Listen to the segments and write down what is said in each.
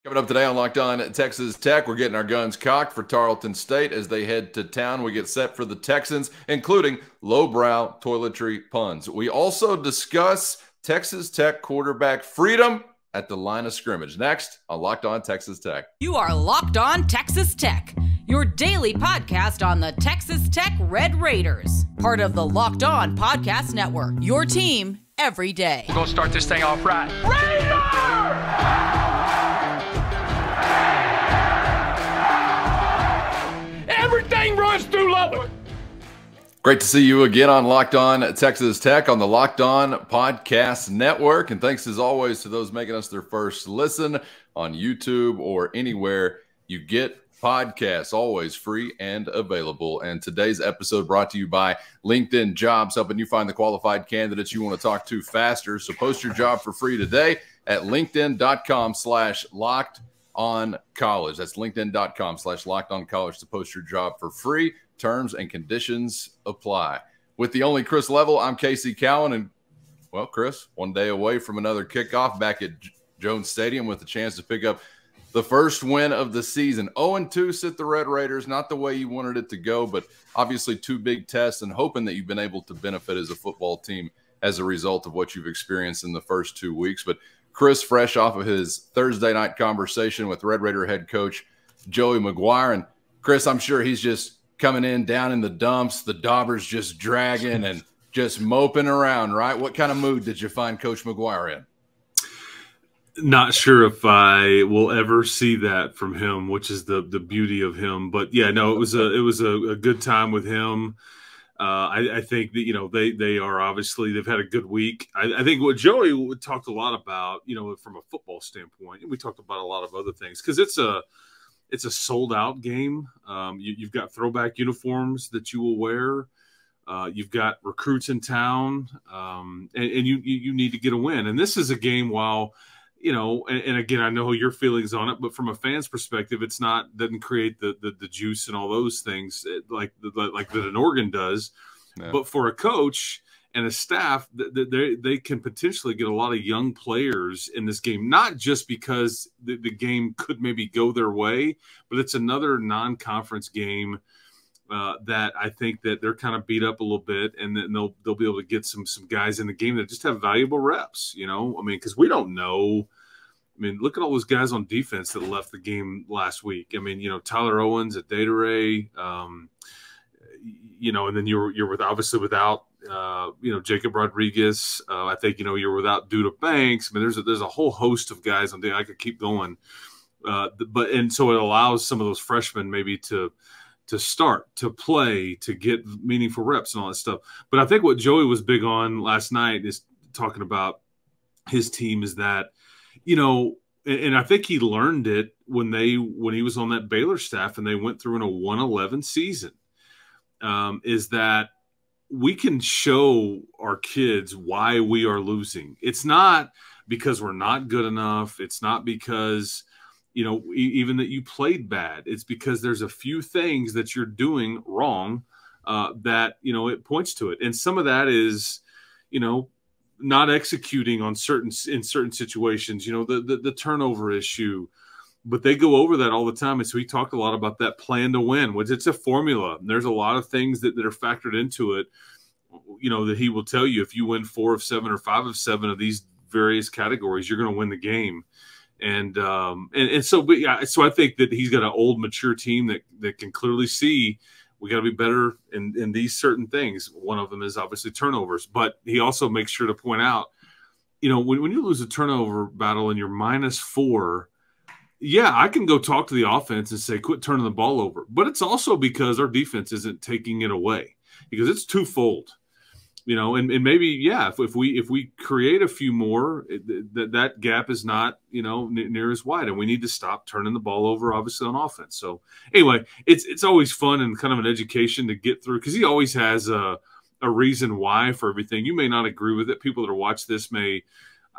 Coming up today on Locked On Texas Tech, we're getting our guns cocked for Tarleton State as they head to town. We get set for the Texans, including lowbrow toiletry puns. We also discuss Texas Tech quarterback freedom at the line of scrimmage. Next on Locked On Texas Tech. You are Locked On Texas Tech, your daily podcast on the Texas Tech Red Raiders. Part of the Locked On Podcast Network, your team every day. We're going to start this thing off right. Raider! Everything runs through Lubbock. Great to see you again on Locked On Texas Tech on the Locked On Podcast Network. And thanks as always to those making us their first listen on YouTube or anywhere you get podcasts, always free and available. And today's episode brought to you by LinkedIn Jobs, helping you find the qualified candidates you want to talk to faster. So post your job for free today at linkedin.com/lockedoncollege. That's linkedin.com/lockedoncollege to post your job for free. Terms and conditions apply. With the only Chris Level, I'm Casey Cowan. And, well, Chris, one day away from another kickoff back at Jones Stadium with a chance to pick up the first win of the season. 0-2 sit the Red Raiders. Not the way you wanted it to go, but obviously two big tests and hoping that you've been able to benefit as a football team as a result of what you've experienced in the first 2 weeks. But Chris, fresh off of his Thursday night conversation with Red Raider head coach Joey McGuire. And, Chris, I'm sure he's just coming in down in the dumps, the daubers just dragging and just moping around, right? What kind of mood did you find Coach McGuire in? Not sure if I will ever see that from him, which is the beauty of him. But yeah, no, it was a good time with him. I think that they are obviously they've had a good week. I think what Joey talked a lot about, from a football standpoint, and we talked about a lot of other things because it's a sold out game. You've got throwback uniforms that you will wear. You've got recruits in town, and you need to get a win. And this is a game while. And again, I know your feelings on it, but from a fan's perspective, doesn't create the juice and all those things like that an Oregon does. Yeah. But for a coach and a staff, they can potentially get a lot of young players in this game, not just because the game could maybe go their way, but it's another non-conference game that I think that they're kind of beat up a little bit, and then they'll be able to get some guys in the game that just have valuable reps, because we don't know. Look at all those guys on defense that left the game last week. Tyler Owens at Data-Ray, and then you're obviously without Jacob Rodriguez. I think you're without Duda Banks. There's a whole host of guys on there. I could keep going, so it allows some of those freshmen maybe to start, to play, to get meaningful reps and all that stuff. But I think what Joey was big on last night is talking about his team is that, and I think he learned it when he was on that Baylor staff and they went through in a 1-11 season, is that we can show our kids why we are losing. It's not because we're not good enough. It's not because even that you played bad. It's because there's a few things that you're doing wrong that, it points to it. And some of that is, not executing in certain situations, the turnover issue. But they go over that all the time. And so we talked a lot about that plan to win, which it's a formula. There's a lot of things that are factored into it, that he will tell you if you win 4 of 7 or 5 of 7 of these various categories, you're going to win the game. So I think that he's got an old, mature team that can clearly see we got to be better in these certain things. One of them is obviously turnovers, but he also makes sure to point out, when you lose a turnover battle and you're -4, yeah, I can go talk to the offense and say, quit turning the ball over. But it's also because our defense isn't taking it away, because it's twofold. And maybe, yeah, if we create a few more, that gap is not, near as wide, and we need to stop turning the ball over, obviously, on offense. So anyway, it's always fun and kind of an education to get through, because he always has a reason why for everything. You may not agree with it. People that are watch this I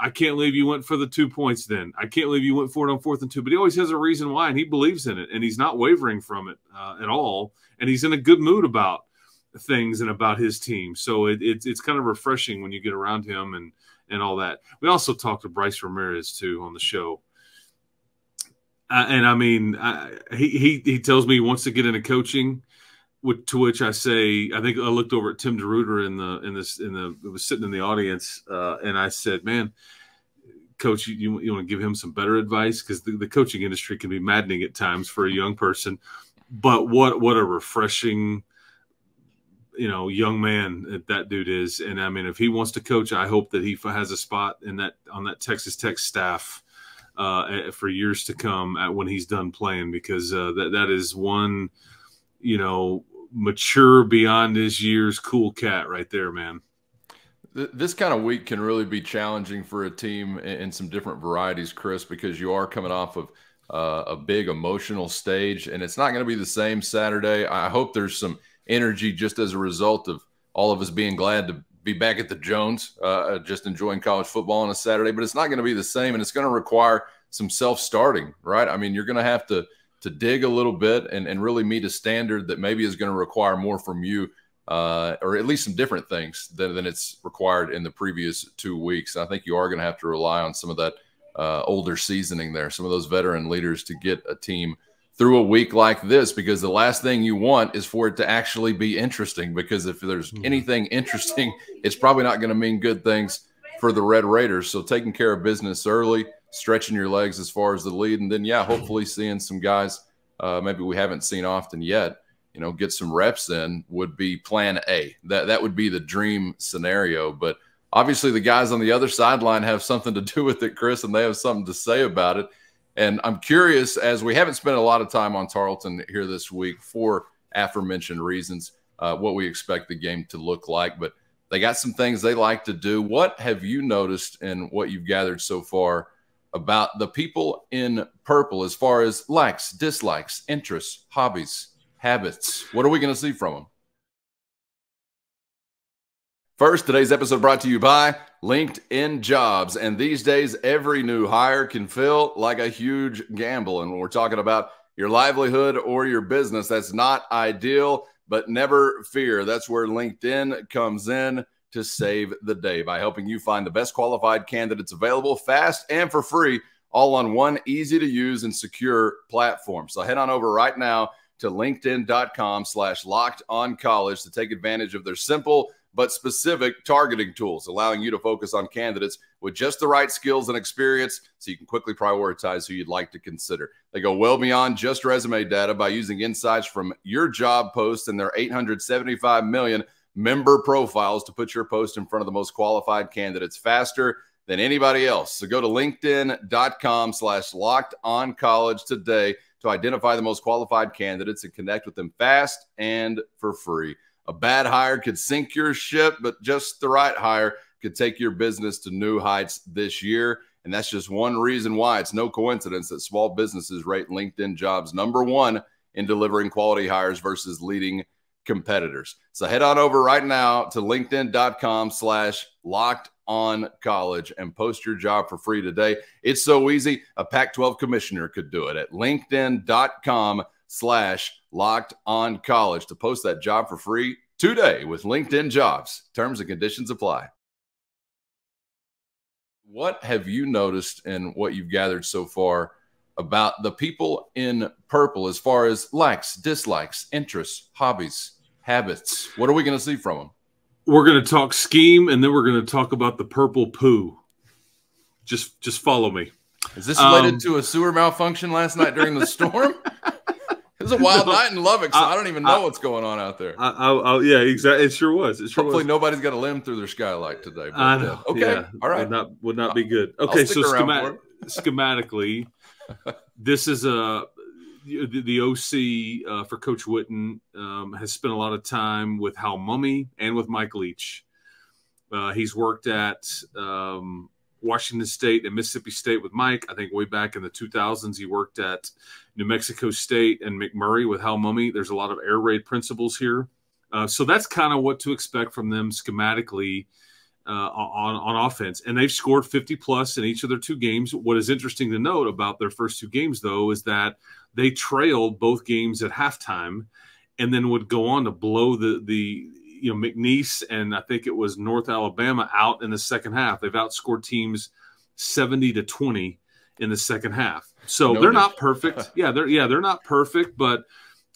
can't believe you went for the 2 points then. I can't believe you went for it on 4th and 2. But he always has a reason why, and he believes in it, and he's not wavering from it at all. And he's in a good mood about things and about his team. So it's kind of refreshing when you get around him and all that. We also talked to Bryce Ramirez too on the show. And I mean, he tells me he wants to get into coaching, to which I say, I think I looked over at Tim DeRuiter it was sitting in the audience, and I said, man, Coach, you want to give him some better advice, because the coaching industry can be maddening at times for a young person. But what a refreshing, young man that dude is. And I mean, if he wants to coach, I hope that he has a spot on that Texas Tech staff for years to come when he's done playing, because that is one, mature beyond his years, cool cat right there, man. This kind of week can really be challenging for a team in some different varieties, Chris, because you are coming off of a big emotional stage, and it's not going to be the same Saturday. I hope there's some energy just as a result of all of us being glad to be back at the Jones, just enjoying college football on a Saturday, but it's not going to be the same, and it's going to require some self-starting, right? I mean, you're going to have to dig a little bit and really meet a standard that maybe is going to require more from you, or at least some different things than it's required in the previous 2 weeks. I think you are going to have to rely on some of that older seasoning there, some of those veteran leaders to get a team through a week like this, because the last thing you want is for it to actually be interesting, because if there's anything interesting, it's probably not going to mean good things for the Red Raiders. So taking care of business early, stretching your legs as far as the lead, and then, yeah, hopefully seeing some guys maybe we haven't seen often yet, get some reps in would be plan A. That would be the dream scenario. But obviously the guys on the other sideline have something to do with it, Chris, and they have something to say about it. And I'm curious, as we haven't spent a lot of time on Tarleton here this week for aforementioned reasons, what we expect the game to look like. But they got some things they like to do. What have you noticed in what you've gathered so far about the people in purple as far as likes, dislikes, interests, hobbies, habits? What are we going to see from them? First, today's episode brought to you by LinkedIn Jobs. And these days, every new hire can feel like a huge gamble. And when we're talking about your livelihood or your business, that's not ideal, but never fear. That's where LinkedIn comes in to save the day by helping you find the best qualified candidates available fast and for free, all on one easy to use and secure platform. So head on over right now to linkedin.com/lockedoncollege to take advantage of their simple but specific targeting tools, allowing you to focus on candidates with just the right skills and experience so you can quickly prioritize who you'd like to consider. They go well beyond just resume data by using insights from your job post and their 875 million member profiles to put your post in front of the most qualified candidates faster than anybody else. So go to linkedin.com/lockedoncollege today to identify the most qualified candidates and connect with them fast and for free. A bad hire could sink your ship, but just the right hire could take your business to new heights this year. And that's just one reason why it's no coincidence that small businesses rate LinkedIn Jobs #1 in delivering quality hires versus leading competitors. So head on over right now to linkedin.com/lockedoncollege and post your job for free today. It's so easy, a Pac-12 commissioner could do it at linkedin.com/lockedoncollege to post that job for free today with LinkedIn Jobs. Terms and conditions apply. What have you noticed in what you've gathered so far about the people in purple as far as likes, dislikes, interests, hobbies, habits? What are we going to see from them? We're going to talk scheme, and then we're going to talk about the purple poo. Just follow me. Is this related to a sewer malfunction last night during the storm? It was a wild night in Lubbock, so I don't even know what's going on out there. Yeah, exactly. It sure was. Hopefully nobody's got a limb through their skylight today. But, okay, yeah, all right. Would not be good. Okay, so schematically, this is the OC for Coach Witten has spent a lot of time with Hal Mumme and with Mike Leach. He's worked at Washington State and Mississippi State with Mike. I think way back in the 2000s, he worked at New Mexico State and McMurray with Hal Mumme. There's a lot of air raid principles here. So that's kind of what to expect from them schematically on offense. And they've scored 50-plus in each of their 2 games. What is interesting to note about their first 2 games, though, is that they trailed both games at halftime and then would go on to blow the McNeese and I think it was North Alabama out in the second half. They've outscored teams 70-20 in the second half. So they're not perfect. They're not perfect, but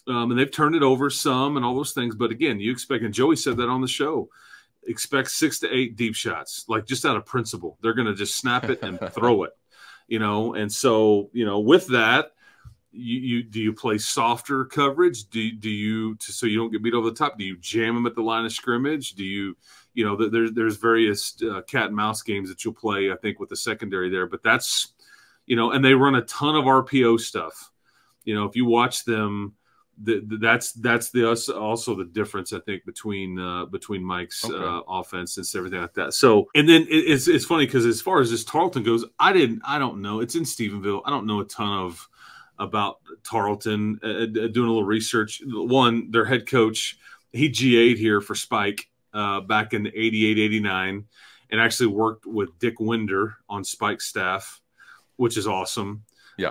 and they've turned it over some and all those things. But again, you expect, and Joey said that on the show, expect 6 to 8 deep shots, like just out of principle. They're going to just snap it and throw it, And so, with that, do you play softer coverage? Do you so you don't get beat over the top? Do you jam them at the line of scrimmage? Do you there's various cat and mouse games that you'll play, I think, with the secondary there. But that's and they run a ton of RPO stuff. If you watch them. That's also the difference, I think, between Mike's offense and everything like that. So, and then it's funny because as far as this Tarleton goes, I don't know. It's in Stephenville. I don't know a ton about Tarleton. Doing a little research. One, their head coach, he GA'd here for Spike back in 88, 89, and actually worked with Dick Winder on Spike's staff, which is awesome. Yeah.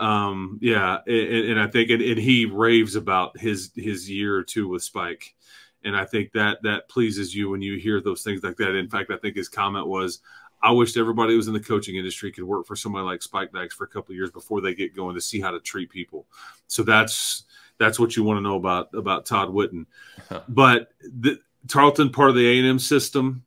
And I think, and he raves about his year or two with Spike. And I think that pleases you when you hear those things like that. In fact, I think his comment was, I wished everybody who was in the coaching industry could work for somebody like Spike Dykes for a couple of years before they get going to see how to treat people. So that's what you want to know about Todd Whitten. But the Tarleton, part of the A&M system,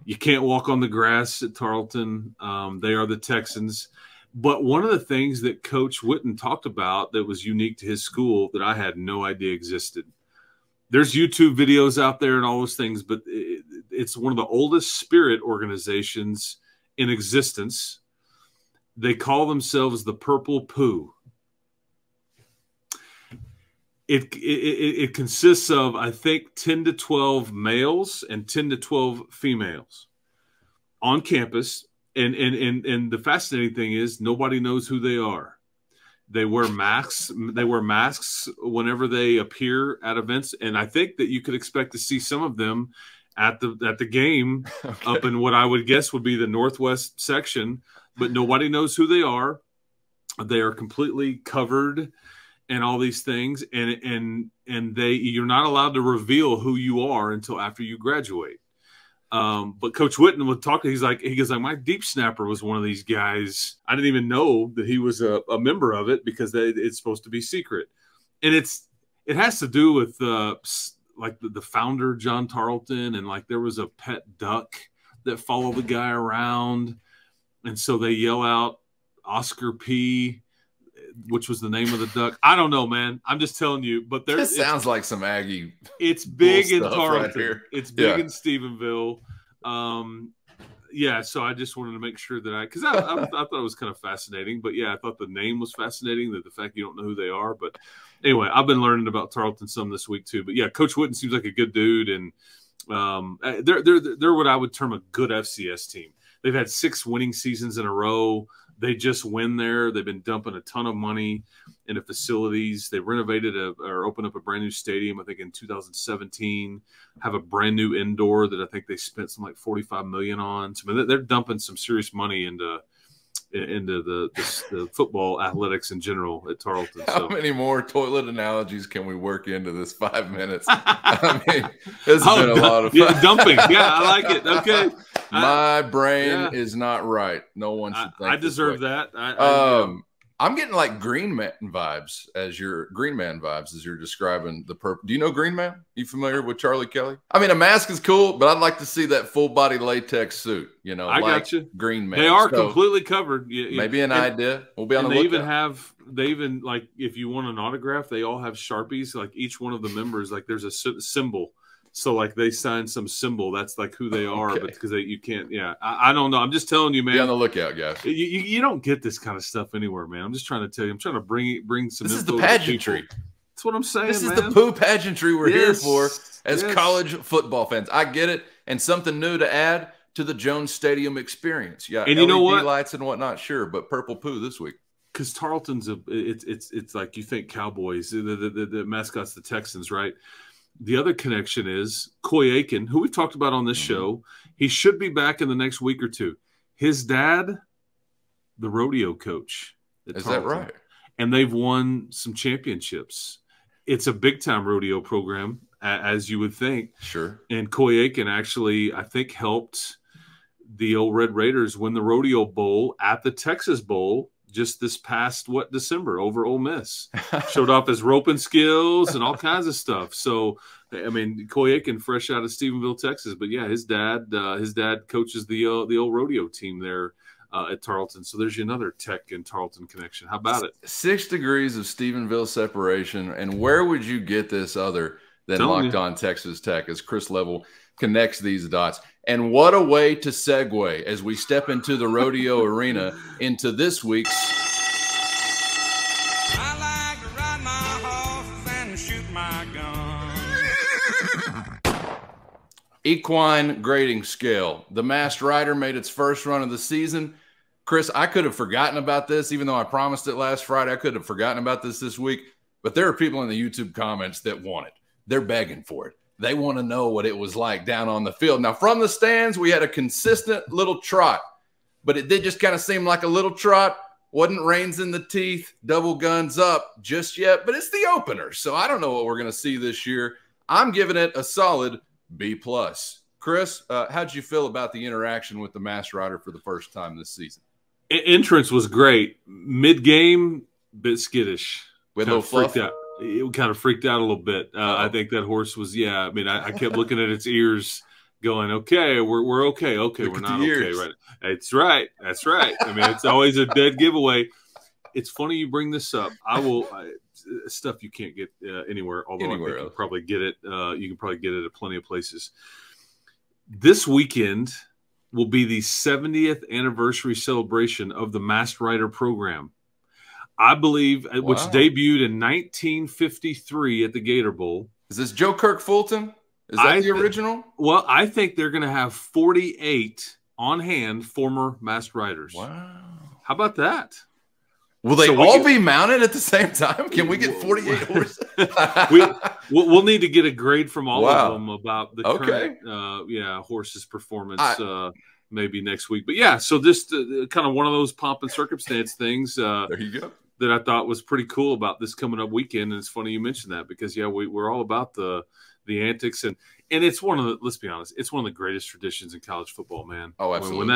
you can't walk on the grass at Tarleton. They are the Texans. But one of the things that Coach Whitten talked about that was unique to his school that I had no idea existed. There's YouTube videos out there and all those things, but it's one of the oldest spirit organizations in existence. They call themselves the Purple Poo. It consists of, I think, 10 to 12 males and 10 to 12 females on campus. And the fascinating thing is nobody knows who they are. They wear masks. They wear masks whenever they appear at events, and I think that you could expect to see some of them at the game up in what I would guess would be the northwest section. But nobody knows who they are. They are completely covered, and all these things, and you're not allowed to reveal who you are until after you graduate. But Coach Whitten would talk. He goes like, my deep snapper was one of these guys. I didn't even know that he was a member of it because it's supposed to be secret. And it has to do with like the founder, John Tarleton. And like, there was a pet duck that followed the guy around. And so they yell out Oscar P, which was the name of the duck. I don't know, man. I'm just telling you. But this sounds like some Aggie. It's big in Tarleton. Right here. It's big in Stephenville. So I just wanted to make sure that because I thought it was kind of fascinating. But yeah, I thought the name was fascinating. That the fact you don't know who they are. But anyway, I've been learning about Tarleton some this week too. But yeah, Coach Whitten seems like a good dude, and they're what I would term a good FCS team. They've had 6 winning seasons in a row. They just win there. They've been dumping a ton of money into facilities. They renovated or opened up a brand new stadium, I think, in 2017. Have a brand new indoor that I think they spent some like $45 million on. So they're dumping some serious money into the football athletics in general at Tarleton. How many more toilet analogies can we work into this 5 minutes? I mean, this has been a lot of fun. Yeah, dumping. Yeah, I like it. Okay. My brain is not right. No one should think I deserve that. I'm getting like Green Man vibes as you're describing the purple. Do you know Green Man? You familiar with Charlie Kelly? I mean, a mask is cool, but I'd like to see that full body latex suit. I got you. Green Man. They are completely covered. Maybe an idea. We'll be on the lookout. They even like if you want an autograph, they all have Sharpies. Like each one of the members, like there's a symbol. So like they sign some symbol. That's like who they are, but because you can't. Yeah, I don't know. I'm just telling you, man. Be on the lookout, guys. You don't get this kind of stuff anywhere, man. I'm just trying to tell you. I'm trying to bring some. This is the pageantry. That's what I'm saying. This is the poo pageantry we're here for as college football fans. I get it, and something new to add to the Jones Stadium experience. Yeah, and you know what? Lights and whatnot, sure, but purple poo this week. Because Tarleton's it's like you think Cowboys, the mascot's the Texans, right? The other connection is Coy Aiken, who we've talked about on this show. He should be back in the next week or two. His dad, the rodeo coach. Is that right? And they've won some championships. It's a big-time rodeo program, as you would think. Sure. And Coy Aiken actually, I think, helped the old Red Raiders win the Rodeo Bowl at the Texas Bowl just this past December over Ole Miss. Showed off his roping skills and all kinds of stuff. So I mean, Coy Aiken, fresh out of Stephenville, Texas, but yeah, his dad coaches the old rodeo team there at Tarleton. So there's another Tech and Tarleton connection. How about it? 6 degrees of Stephenville separation, and where would you get this other than Locked On Texas Tech as Chris Level connects these dots? And what a way to segue as we step into the rodeo arena into this week's I like to ride my horse and shoot my gun. equine grading scale. The Masked Rider made its first run of the season. Chris, I could have forgotten about this, even though I promised it last Friday. I could have forgotten about this week, but there are people in the YouTube comments that want it. They're begging for it. They want to know what it was like down on the field. Now, from the stands, we had a consistent little trot, but it did just kind of seem like a little trot. Wasn't reins in the teeth, double guns up just yet, but it's the opener. So I don't know what we're going to see this year. I'm giving it a solid B+. Chris, how'd you feel about the interaction with the Masked Rider for the first time this season? Entrance was great. Mid-game, bit skittish. With a little fluff? It kind of freaked out a little bit. I think that horse was, I mean, I kept looking at its ears going, okay, we're okay. Okay, we're not okay. Right. That's right. That's right. I mean, it's always a dead giveaway. It's funny you bring this up. Stuff you can't get anywhere, although I think you can probably get it. You can probably get it at plenty of places. This weekend will be the 70th anniversary celebration of the Masked Rider program. I believe, which debuted in 1953 at the Gator Bowl. Is this Joe Kirk Fulton? Is that the original? Well, I think they're going to have 48 on hand former Masked Riders. Wow. How about that? Will they all be mounted at the same time? Can we get 48 horses? We'll need to get a grade from all of them about the current horse's performance maybe next week. But yeah, so just kind of one of those pomp and circumstance things. There you go. That I thought was pretty cool about this coming up weekend. And it's funny you mentioned that because we're all about the antics and it's one of the, let's be honest, it's one of the greatest traditions in college football, man. Oh, absolutely.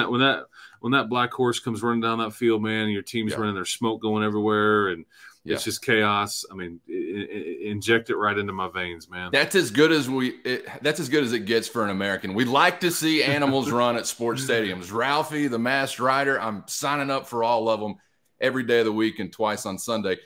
When that black horse comes running down that field, man, and your team's running, there's smoke going everywhere, and it's just chaos. I mean, inject it right into my veins, man. That's as good as it gets for an American. We like to see animals run at sports stadiums. Ralphie, the Masked Rider, I'm signing up for all of them every day of the week and twice on Sunday.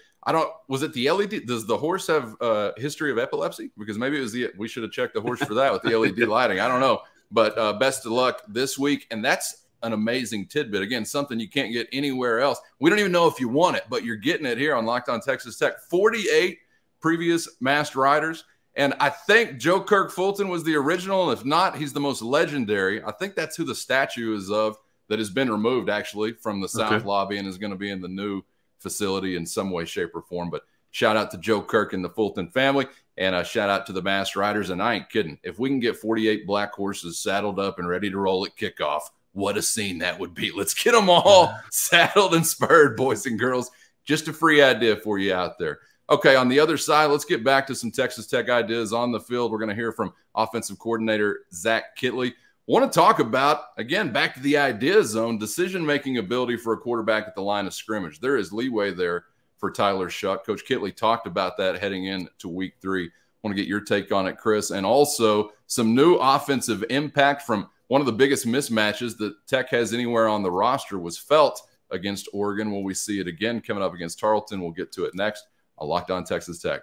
Was it the LED? Does the horse have a history of epilepsy? Because maybe it was we should have checked the horse for that with the LED lighting. I don't know. But best of luck this week. And that's an amazing tidbit. Again, something you can't get anywhere else. We don't even know if you want it, but you're getting it here on Locked On Texas Tech. 48 previous Masked Riders. And I think Joe Kirk Fulton was the original. And if not, he's the most legendary. I think that's who the statue is of that has been removed, actually, from the South Lobby and is going to be in the new facility in some way, shape, or form. But shout out to Joe Kirk and the Fulton family, and a shout out to the Masked Riders. And I ain't kidding. If we can get 48 black horses saddled up and ready to roll at kickoff, what a scene that would be. Let's get them all saddled and spurred, boys and girls. Just a free idea for you out there. Okay, on the other side, let's get back to some Texas Tech ideas on the field. We're going to hear from offensive coordinator Zach Kittley. Want to talk about, again, back to the idea zone, decision-making ability for a quarterback at the line of scrimmage. There is leeway there for Tyler Shuck. Coach Kittley talked about that heading into week 3. Want to get your take on it, Chris. And also some new offensive impact from one of the biggest mismatches that Tech has anywhere on the roster was felt against Oregon. Will we see it again coming up against Tarleton? We'll get to it next on Locked On Texas Tech.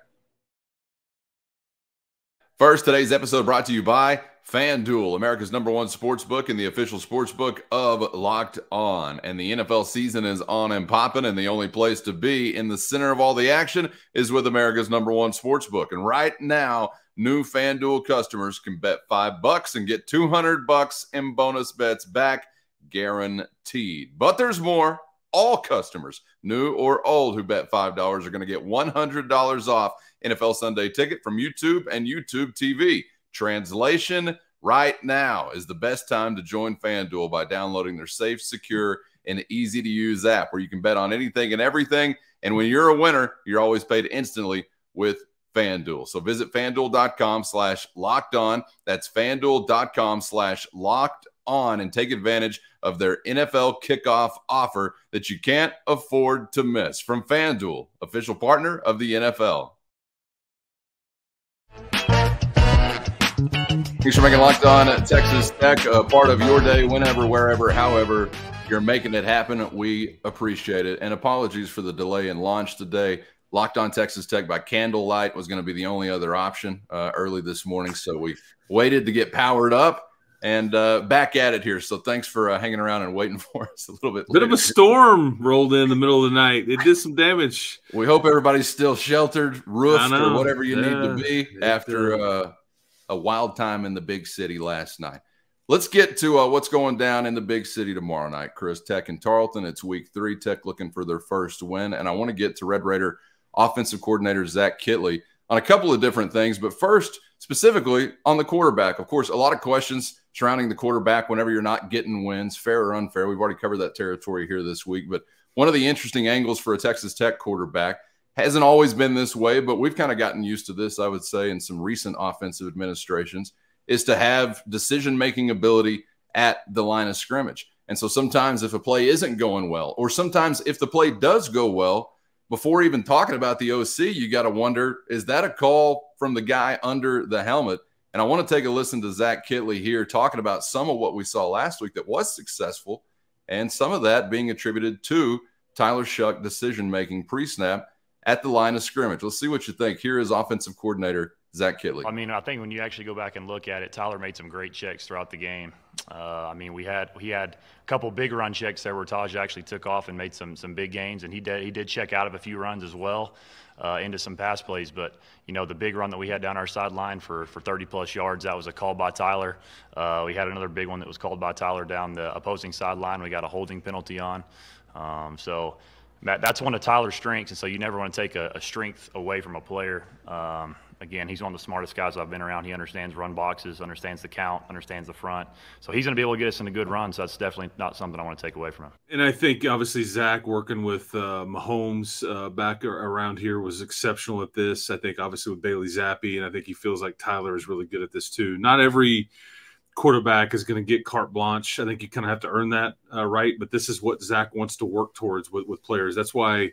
First, today's episode brought to you by FanDuel, America's #1 sportsbook and the official sportsbook of Locked On. And the NFL season is on and popping, and the only place to be in the center of all the action is with America's #1 sportsbook. And right now, new FanDuel customers can bet $5 and get $200 in bonus bets back, guaranteed. But there's more. All customers, new or old, who bet $5 are going to get $100 off NFL Sunday Ticket from YouTube and YouTube TV. Translation, right now is the best time to join FanDuel by downloading their safe, secure, and easy-to-use app where you can bet on anything and everything. And when you're a winner, you're always paid instantly with FanDuel. So visit FanDuel.com/lockedon. That's FanDuel.com/lockedon On and take advantage of their NFL kickoff offer that you can't afford to miss from FanDuel, official partner of the NFL. Thanks for making Locked On Texas Tech a part of your day, whenever, wherever, however you're making it happen. We appreciate it. And apologies for the delay in launch today. Locked On Texas Tech by candlelight was going to be the only other option early this morning. So we waited to get powered up and back at it here. So thanks for hanging around and waiting for us a little bit later. Bit of a storm rolled in the middle of the night. It did some damage. We hope everybody's still sheltered, roofed, or whatever you need to be after a wild time in the big city last night. Let's get to what's going down in the big city tomorrow night, Chris. Tech and Tarleton. It's week 3. Tech looking for their first win. And I want to get to Red Raider offensive coordinator Zach Kittley on a couple of different things. But first, specifically on the quarterback. Of course, a lot of questions surrounding the quarterback whenever you're not getting wins, fair or unfair. We've already covered that territory here this week. But one of the interesting angles for a Texas Tech quarterback hasn't always been this way, but we've kind of gotten used to this, I would say, in some recent offensive administrations, is to have decision-making ability at the line of scrimmage. And so sometimes if a play isn't going well, or sometimes if the play does go well, before even talking about the OC, you got to wonder, is that a call from the guy under the helmet? And I want to take a listen to Zach Kittley here talking about some of what we saw last week that was successful, and some of that being attributed to Tyler Shuck decision-making pre-snap at the line of scrimmage. Let's see what you think. Here is offensive coordinator Zach Kittley. I mean, I think when you actually go back and look at it, Tyler made some great checks throughout the game. I mean, he had a couple big run checks there where Taj actually took off and made some big gains, and he did check out of a few runs as well into some pass plays. But you know, the big run that we had down our sideline for 30+ yards, that was a call by Tyler. We had another big one that was called by Tyler down the opposing sideline. We got a holding penalty on. So that's one of Tyler's strengths, and so you never want to take a strength away from a player. Again, he's one of the smartest guys I've been around. He understands run boxes, understands the count, understands the front. So he's going to be able to get us in a good run, so that's definitely not something I want to take away from him. And I think, obviously, Zach working with Mahomes back around here was exceptional at this. I think, obviously, with Bailey Zappi, and I think he feels like Tyler is really good at this too. Not every quarterback is going to get carte blanche. I think you kind of have to earn that right, but this is what Zach wants to work towards with players. That's why,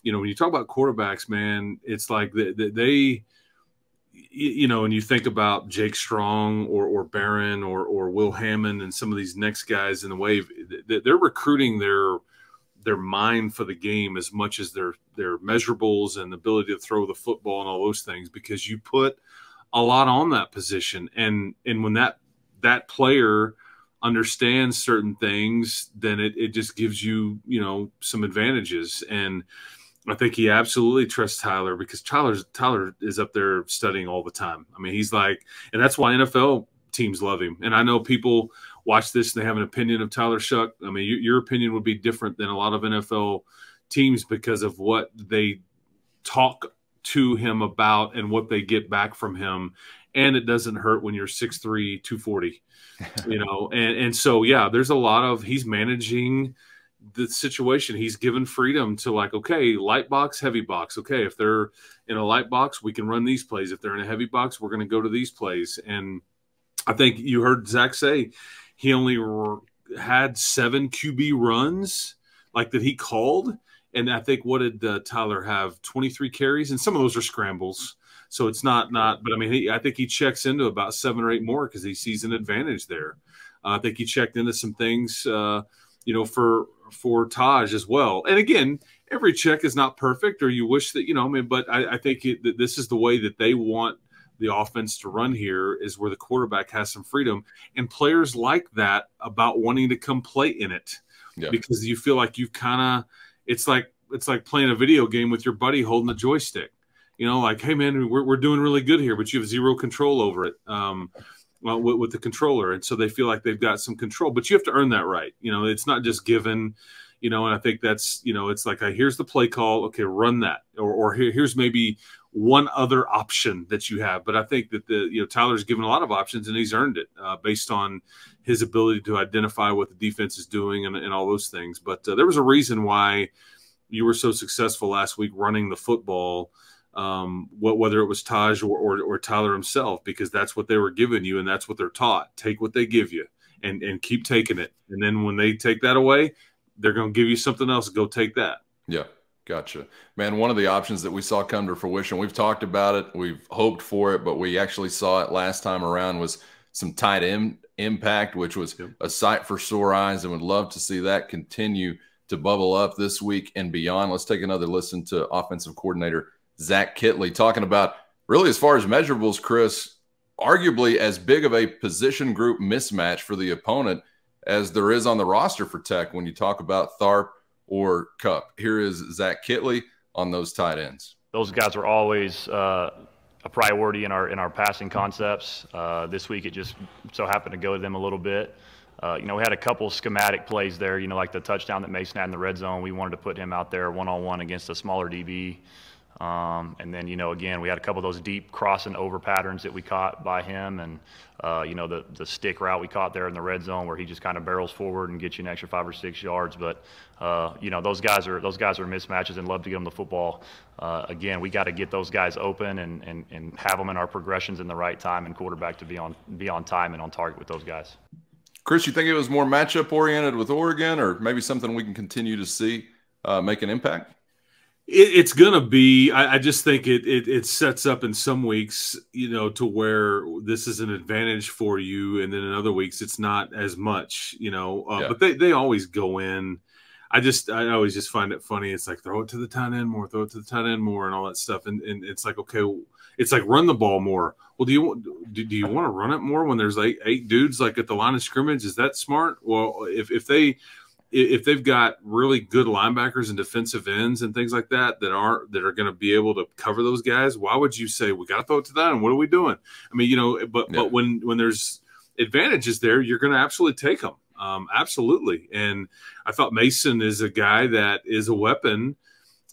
you know, when you talk about quarterbacks, man, it's like they you know, and you think about Jake Strong or Barron or Will Hammond and some of these next guys in the wave, they're recruiting their mind for the game as much as their measurables and the ability to throw the football and all those things, because you put a lot on that position. And when that player understands certain things, then it just gives you, you know, some advantages. And I think he absolutely trusts Tyler, because Tyler is up there studying all the time. I mean, he's like, and that's why NFL teams love him. And I know people watch this and they have an opinion of Tyler Shuck. I mean, your opinion would be different than a lot of NFL teams because of what they talk to him about and what they get back from him. And it doesn't hurt when you're 6'3", 240, you know? And so, yeah, there's a lot of, he's managing the situation. He's given freedom to, like, okay, light box, heavy box. Okay, if they're in a light box, we can run these plays. If they're in a heavy box, we're going to go to these plays. And I think you heard Zach say he only had 7 QB runs like that he called. And I think, what did Tyler have? 23 carries, and some of those are scrambles. So it's not, but I mean, I think he checks into about 7 or 8 more because he sees an advantage there. I think he checked into some things, you know, for Taj as well. And again, every check is not perfect, or you wish that, you know, I mean, but I think that this is the way that they want the offense to run here, is where the quarterback has some freedom, and players like that about wanting to come play in it, because you feel like you've kind of, it's like playing a video game with your buddy holding a joystick. You know, like, hey, man, we're doing really good here, but you have zero control over it with the controller. And so they feel like they've got some control, but you have to earn that right. You know, it's not just given, you know, and I think that's, you know, it's like, here's the play call. Okay, run that. Or here's maybe one other option that you have. But I think that Tyler's given a lot of options, and he's earned it based on his ability to identify what the defense is doing and all those things. But there was a reason why you were so successful last week running the football, whether it was Taj or Tyler himself, because that's what they were giving you, and that's what they're taught. Take what they give you. and keep taking it. And then when they take that away, they're going to give you something else. Go take that. Yeah. Gotcha. Man, one of the options that we saw come to fruition, we've talked about it, we've hoped for it, but we actually saw it last time around, was some tight end impact, which was a sight for sore eyes, and would love to see that continue to bubble up this week and beyond. Let's take another listen to offensive coordinator Zach Kittley talking about, really, as far as measurables, Chris, arguably as big of a position group mismatch for the opponent as there is on the roster for Tech when you talk about Tharp or Cup. Here is Zach Kittley on those tight ends. Those guys are always a priority in our passing concepts. This week it just so happened to go to them a little bit. We had a couple schematic plays there, like the touchdown that Mason had in the red zone. We wanted to put him out there one-on-one against a smaller DB. And then, again, we had a couple of those deep crossing over patterns that we caught by him, and the stick route we caught there in the red zone where he just kind of barrels forward and gets you an extra 5 or 6 yards. But those guys are mismatches and love to get them the football. Again, we got to get those guys open and have them in our progressions in the right time, and quarterback to be on time and on target with those guys. Chris, you think it was more matchup oriented with Oregon, or maybe something we can continue to see make an impact? It's going to be – I just think it sets up in some weeks, to where this is an advantage for you, and then in other weeks it's not as much, But they always go in. I always just find it funny. It's like, throw it to the tight end more, and all that stuff. And it's like, okay, it's like, run the ball more. Well, do you want to run it more when there's like 8 dudes like at the line of scrimmage? Is that smart? Well, if they've got really good linebackers and defensive ends and things like that that are going to be able to cover those guys, why would you say we got to throw it to that? And what are we doing? I mean, but when there's advantages there, you're going to absolutely take them. Absolutely. And I thought Mason is a guy that is a weapon.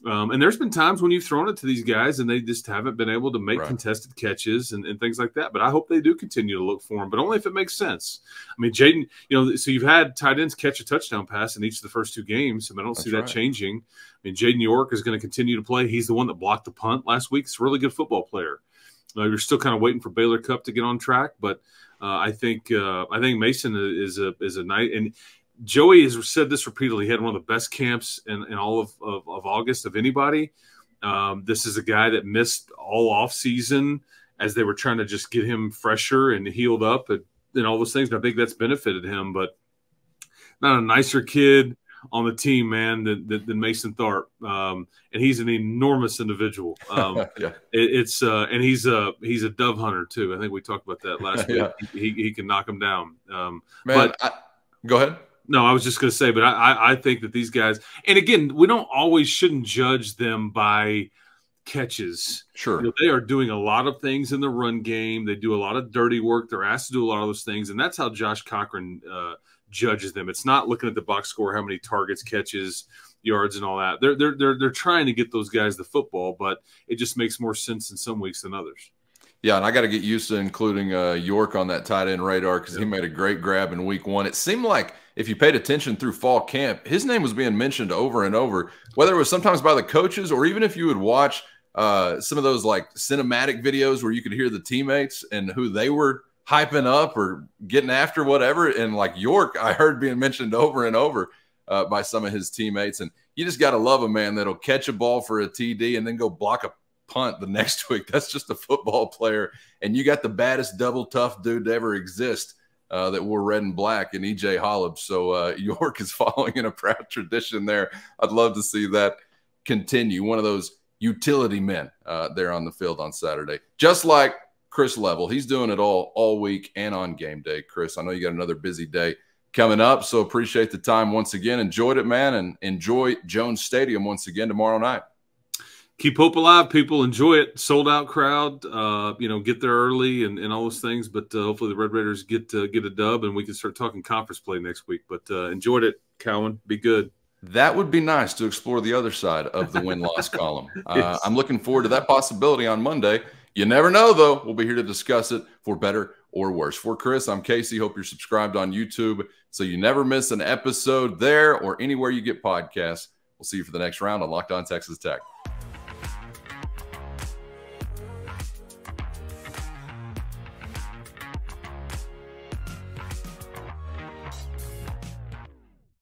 And there's been times when you've thrown it to these guys and they just haven't been able to make contested catches and things like that. But I hope they do continue to look for him, but only if it makes sense. I mean, Jaden, so you've had tight ends catch a touchdown pass in each of the first 2 games. I don't see that changing. I mean, Jaden York is going to continue to play. He's the one that blocked the punt last week. He's a really good football player. You're still kind of waiting for Baylor Cup to get on track, but I think Mason is a nice, and Joey has said this repeatedly. He had one of the best camps in all of August of anybody. This is a guy that missed all off season as they were trying to just get him fresher and healed up and all those things. And I think that's benefited him, but not a nicer kid on the team, man, than Mason Tharp. And he's an enormous individual. And he's a dove hunter too. I think we talked about that last week. He can knock them down. Go ahead. No, I was just going to say, but I think that these guys, and again, we shouldn't judge them by catches. Sure. They are doing a lot of things in the run game. They do a lot of dirty work. They're asked to do a lot of those things, and that's how Josh Cochran judges them. It's not looking at the box score, how many targets, catches, yards, and all that. They're trying to get those guys the football, but it just makes more sense in some weeks than others. Yeah, and I got to get used to including York on that tight end radar because he made a great grab in week 1. It seemed like if you paid attention through fall camp, his name was being mentioned over and over, whether it was sometimes by the coaches or even if you would watch some of those like cinematic videos where you could hear the teammates and who they were hyping up or getting after, whatever. And like York, I heard being mentioned over and over by some of his teammates. And you just got to love a man that'll catch a ball for a TD and then go block a punt the next week. That's just a football player. And you got the baddest double tough dude to ever exist that wore red and black in EJ Hollub. So York is following in a proud tradition there. I'd love to see that continue. One of those utility men there on the field on Saturday, just like Chris Level. He's doing it all week and on game day. Chris, I know you got another busy day coming up, so appreciate the time once again. Enjoyed it, man, and enjoy Jones Stadium once again tomorrow night. Keep hope alive, people. Enjoy it. Sold out crowd. Get there early and all those things. But hopefully the Red Raiders get a dub and we can start talking conference play next week. But enjoyed it, Cowan. Be good. That would be nice to explore the other side of the win-loss column. Yes. I'm looking forward to that possibility on Monday. You never know, though. We'll be here to discuss it for better or worse. For Chris, I'm Casey. Hope you're subscribed on YouTube so you never miss an episode there or anywhere you get podcasts. We'll see you for the next round on Locked On Texas Tech.